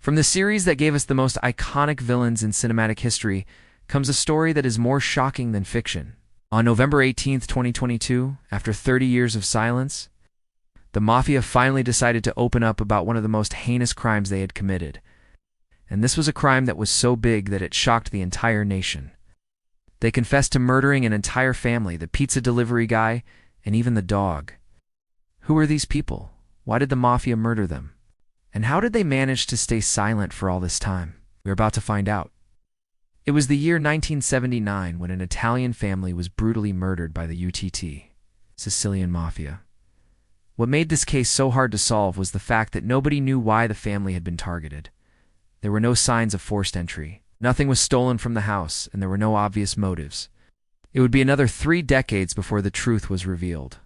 From the series that gave us the most iconic villains in cinematic history comes a story that is more shocking than fiction. On November 18, 2022, after 30 years of silence, the Mafia finally decided to open up about one of the most heinous crimes they had committed. And this was a crime that was so big that it shocked the entire nation. They confessed to murdering an entire family, the pizza delivery guy, and even the dog. Who were these people? Why did the Mafia murder them? And how did they manage to stay silent for all this time? We're about to find out. It was the year 1979 when an Italian family was brutally murdered by the UTT, Sicilian Mafia. What made this case so hard to solve was the fact that nobody knew why the family had been targeted. There were no signs of forced entry. Nothing was stolen from the house, and there were no obvious motives. It would be another 3 decades before the truth was revealed.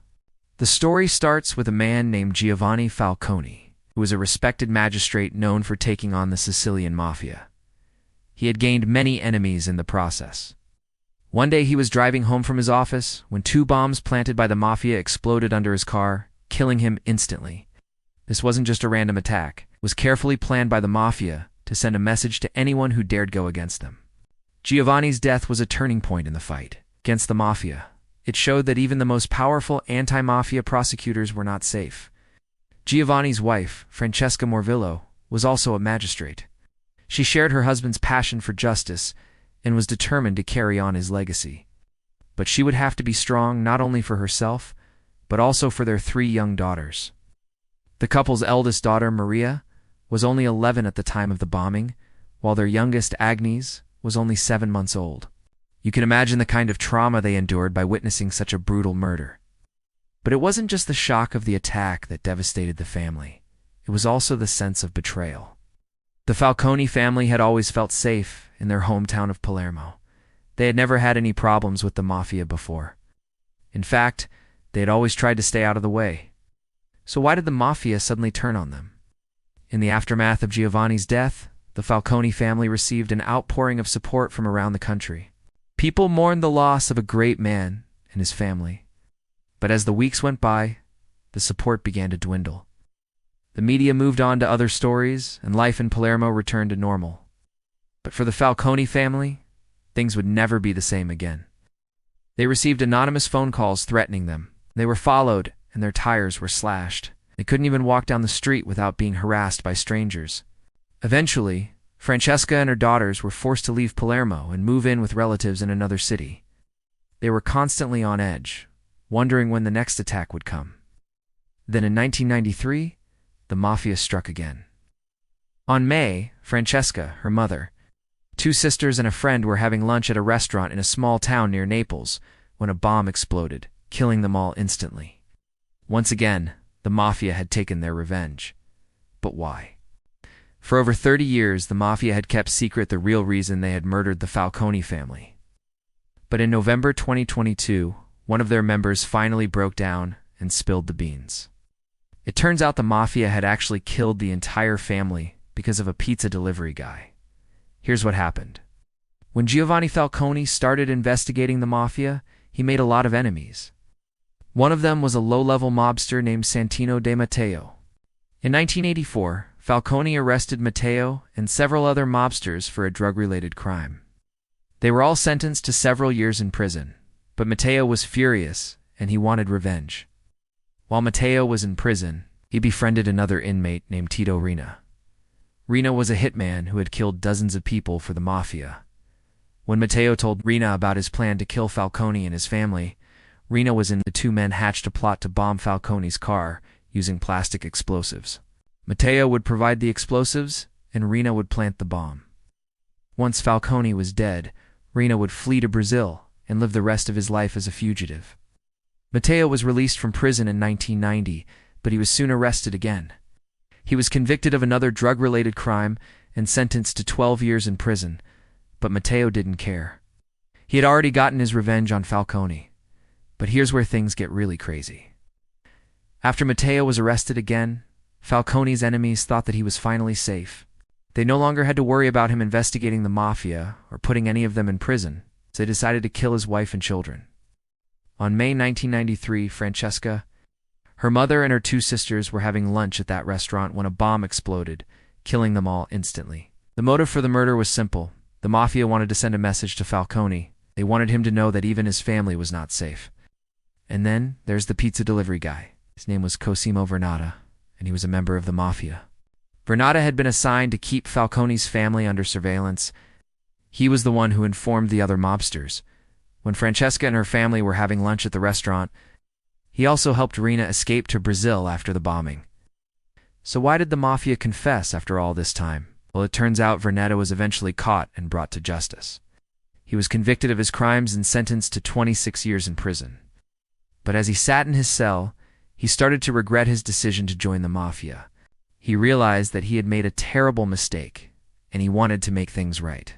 The story starts with a man named Giovanni Falcone, who was a respected magistrate known for taking on the Sicilian Mafia. He had gained many enemies in the process. One day he was driving home from his office when 2 bombs planted by the Mafia exploded under his car, killing him instantly. This wasn't just a random attack. It was carefully planned by the Mafia to send a message to anyone who dared go against them. Giovanni's death was a turning point in the fight against the Mafia. It showed that even the most powerful anti-Mafia prosecutors were not safe. Giovanni's wife, Francesca Morvillo, was also a magistrate. She shared her husband's passion for justice and was determined to carry on his legacy. But she would have to be strong not only for herself, but also for their 3 young daughters. The couple's eldest daughter, Maria, was only 11 at the time of the bombing, while their youngest, Agnes, was only 7 months old. You can imagine the kind of trauma they endured by witnessing such a brutal murder. But it wasn't just the shock of the attack that devastated the family. It was also the sense of betrayal. The Falcone family had always felt safe in their hometown of Palermo. They had never had any problems with the Mafia before. In fact, they had always tried to stay out of the way. So why did the Mafia suddenly turn on them? In the aftermath of Giovanni's death, the Falcone family received an outpouring of support from around the country. People mourned the loss of a great man and his family. But as the weeks went by, the support began to dwindle. The media moved on to other stories, and life in Palermo returned to normal. But for the Falcone family, things would never be the same again. They received anonymous phone calls threatening them. They were followed, and their tires were slashed. They couldn't even walk down the street without being harassed by strangers. Eventually, Francesca and her daughters were forced to leave Palermo and move in with relatives in another city. They were constantly on edge, wondering when the next attack would come. Then in 1993, the Mafia struck again. On May, Francesca, her mother, 2 sisters and a friend were having lunch at a restaurant in a small town near Naples when a bomb exploded, killing them all instantly. Once again, the Mafia had taken their revenge. But why? For over 30 years, the Mafia had kept secret the real reason they had murdered the Falcone family. But in November 2022, one of their members finally broke down and spilled the beans. It turns out the Mafia had actually killed the entire family because of a pizza delivery guy. Here's what happened. When Giovanni Falcone started investigating the Mafia, he made a lot of enemies. One of them was a low-level mobster named Santino De Matteo. In 1984, Falcone arrested Matteo and several other mobsters for a drug-related crime. They were all sentenced to several years in prison, but Matteo was furious and he wanted revenge. While Matteo was in prison, he befriended another inmate named Tito Rina. Rina was a hitman who had killed dozens of people for the Mafia. When Matteo told Rina about his plan to kill Falcone and his family, Rina was in. The 2 men hatched a plot to bomb Falcone's car using plastic explosives. Matteo would provide the explosives, and Rina would plant the bomb. Once Falcone was dead, Rina would flee to Brazil and live the rest of his life as a fugitive. Matteo was released from prison in 1990, but he was soon arrested again. He was convicted of another drug-related crime and sentenced to 12 years in prison, but Matteo didn't care. He had already gotten his revenge on Falcone. But here's where things get really crazy. After Matteo was arrested again, Falcone's enemies thought that he was finally safe. They no longer had to worry about him investigating the Mafia or putting any of them in prison, so they decided to kill his wife and children. On May 1993, Francesca, her mother and her 2 sisters were having lunch at that restaurant when a bomb exploded, killing them all instantly. The motive for the murder was simple. The Mafia wanted to send a message to Falcone. They wanted him to know that even his family was not safe. And then there's the pizza delivery guy. His name was Cosimo Vernata, and he was a member of the Mafia. Vernata had been assigned to keep Falcone's family under surveillance. He was the one who informed the other mobsters. When Francesca and her family were having lunch at the restaurant, he also helped Rina escape to Brazil after the bombing. So why did the Mafia confess after all this time? Well, it turns out Vernata was eventually caught and brought to justice. He was convicted of his crimes and sentenced to 26 years in prison. But as he sat in his cell, he started to regret his decision to join the Mafia. He realized that he had made a terrible mistake, and he wanted to make things right.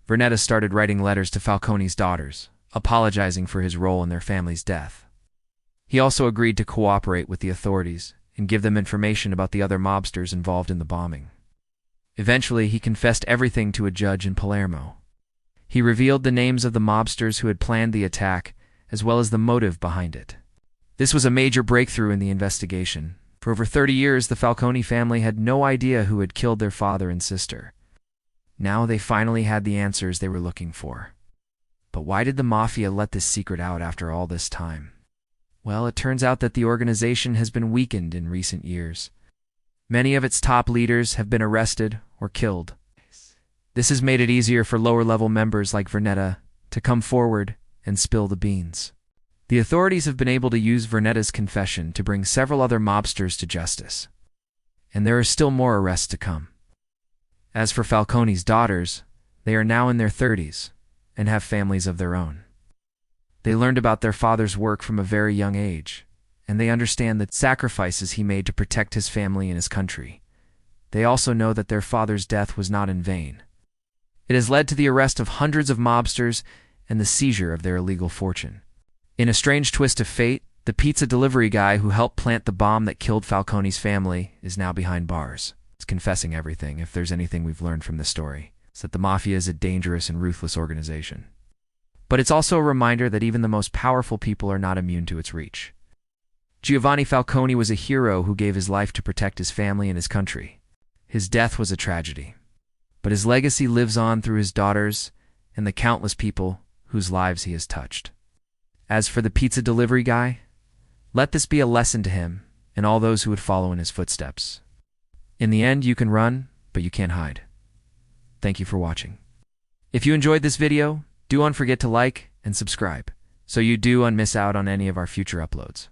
Vernata started writing letters to Falcone's daughters, apologizing for his role in their family's death. He also agreed to cooperate with the authorities and give them information about the other mobsters involved in the bombing. Eventually, he confessed everything to a judge in Palermo. He revealed the names of the mobsters who had planned the attack, as well as the motive behind it. This was a major breakthrough in the investigation. For over 30 years, the Falcone family had no idea who had killed their father and sister. Now they finally had the answers they were looking for. But why did the Mafia let this secret out after all this time? Well, it turns out that the organization has been weakened in recent years. Many of its top leaders have been arrested or killed. This has made it easier for lower-level members like Vernata to come forward and spill the beans. The authorities have been able to use Vernata's confession to bring several other mobsters to justice. And there are still more arrests to come. As for Falcone's daughters, they are now in their 30s and have families of their own. They learned about their father's work from a very young age, and they understand the sacrifices he made to protect his family and his country. They also know that their father's death was not in vain. It has led to the arrest of hundreds of mobsters and the seizure of their illegal fortune. In a strange twist of fate, the pizza delivery guy who helped plant the bomb that killed Falcone's family is now behind bars. It's confessing everything. If there's anything we've learned from this story, it's that the Mafia is a dangerous and ruthless organization. But it's also a reminder that even the most powerful people are not immune to its reach. Giovanni Falcone was a hero who gave his life to protect his family and his country. His death was a tragedy, but his legacy lives on through his daughters and the countless people whose lives he has touched. As for the pizza delivery guy, let this be a lesson to him and all those who would follow in his footsteps. In the end, you can run, but you can't hide. Thank you for watching. If you enjoyed this video, don't forget to like and subscribe so you don't miss out on any of our future uploads.